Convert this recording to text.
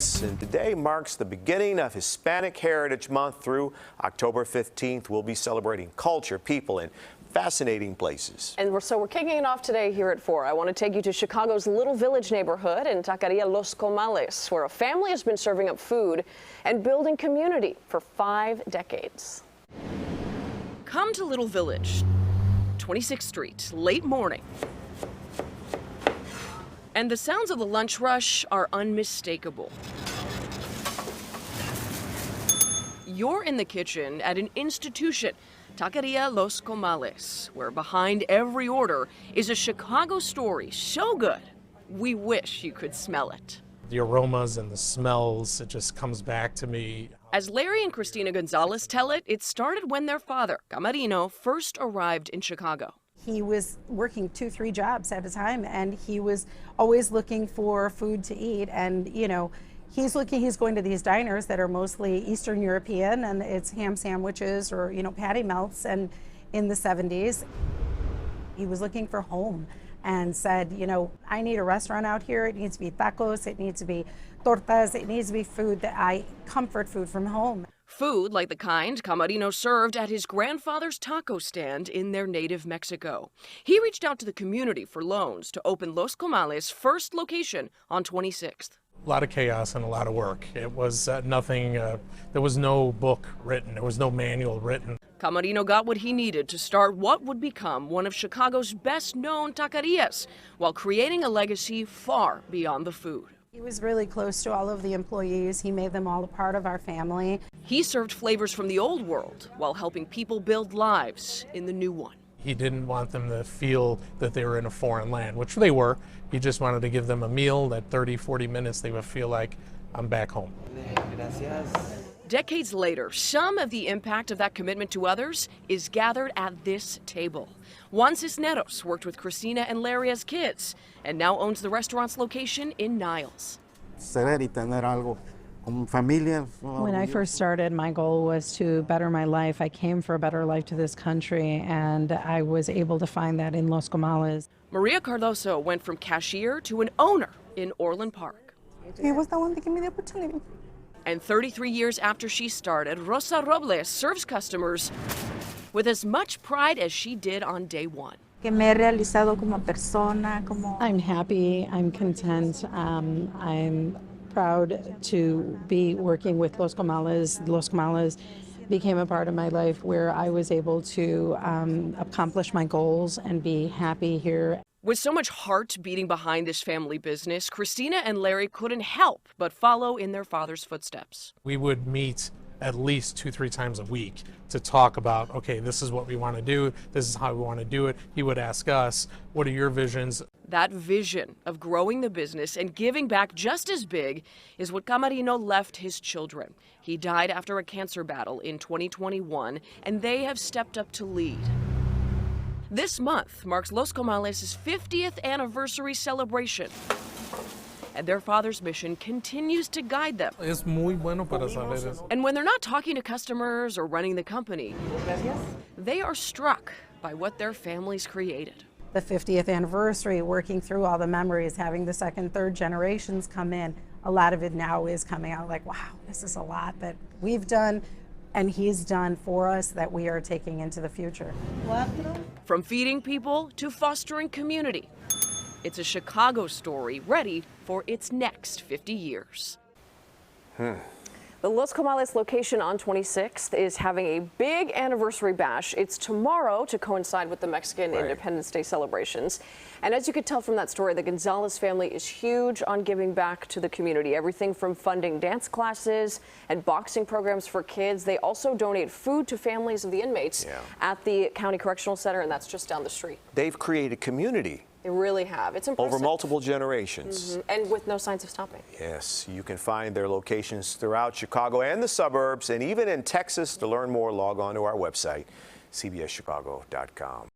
And today marks the beginning of Hispanic Heritage Month through October 15th. We'll be celebrating culture, people, and fascinating places. And we're kicking it off today here at 4. I want to take you to Chicago's Little Village neighborhood in Taqueria Los Comales, where a family has been serving up food and building community for 5 decades. Come to Little Village, 26th Street, late morning. And the sounds of the lunch rush are unmistakable. You're in the kitchen at an institution, Taqueria Los Comales, where behind every order is a Chicago story so good, we wish you could smell it. The aromas and the smells, it just comes back to me. As Larry and Christina Gonzalez tell it, it started when their father, Camarino, first arrived in Chicago. He was working 2-3 jobs at a time, and he was always looking for food to eat. And he's going to these diners that are mostly Eastern European, and it's ham sandwiches or patty melts. And in the 70s, he was looking for home and said, I need a restaurant out here. It needs to be tacos, it needs to be tortas, it needs to be food comfort food from home. Food like the kind Camarino served at his grandfather's taco stand in their native Mexico. He reached out to the community for loans to open Los Comales' first location on 26th. A lot of chaos and a lot of work. It was nothing, there was no book written, there was no manual written. Camarino got what he needed to start what would become one of Chicago's best-known taquerias, while creating a legacy far beyond the food. He was really close to all of the employees. He made them all a part of our family. He served flavors from the old world while helping people build lives in the new one. He didn't want them to feel that they were in a foreign land, which they were. He just wanted to give them a meal that 30-40 minutes they would feel like, I'm back home. Gracias. Decades later, some of the impact of that commitment to others is gathered at this table. Juan Cisneros worked with Christina and Larry as kids and now owns the restaurant's location in Niles. When I first started, my goal was to better my life. I came for a better life to this country, and I was able to find that in Los Comales. Maria Cardoso went from cashier to an owner in Orland Park. He was the one that gave me the opportunity. And 33 years after she started, Rosa Robles serves customers with as much pride as she did on day one. I'm happy, I'm content, I'm proud to be working with Los Comales. Los Comales became a part of my life where I was able to accomplish my goals and be happy here. With so much heart beating behind this family business, Christina and Larry couldn't help but follow in their father's footsteps. We would meet at least 2-3 times a week to talk about, okay, this is what we want to do, this is how we want to do it. He would ask us, what are your visions? That vision of growing the business and giving back just as big is what Camarino left his children. He died after a cancer battle in 2021, and they have stepped up to lead. This month marks Los Comales' 50th anniversary celebration, and their father's mission continues to guide them. Es muy bueno para saber eso. And when they're not talking to customers or running the company, they are struck by what their families created. The 50th anniversary, working through all the memories, having the second, third generations come in, a lot of it now is coming out like, wow, this is a lot that we've done and he's done for us that we are taking into the future. From feeding people to fostering community, it's a Chicago story ready for its next 50 years. The Los Comales location on 26th is having a big anniversary bash. It's tomorrow to coincide with the Mexican Independence Day celebrations. And as you could tell from that story, the Gonzalez family is huge on giving back to the community. Everything from funding dance classes and boxing programs for kids. They also donate food to families of the inmates at the County Correctional Center, and that's just down the street. They've created community. They really have. It's impressive. Over multiple generations. And with no signs of stopping. Yes, you can find their locations throughout Chicago and the suburbs, and even in Texas. To learn more, log on to our website, cbschicago.com.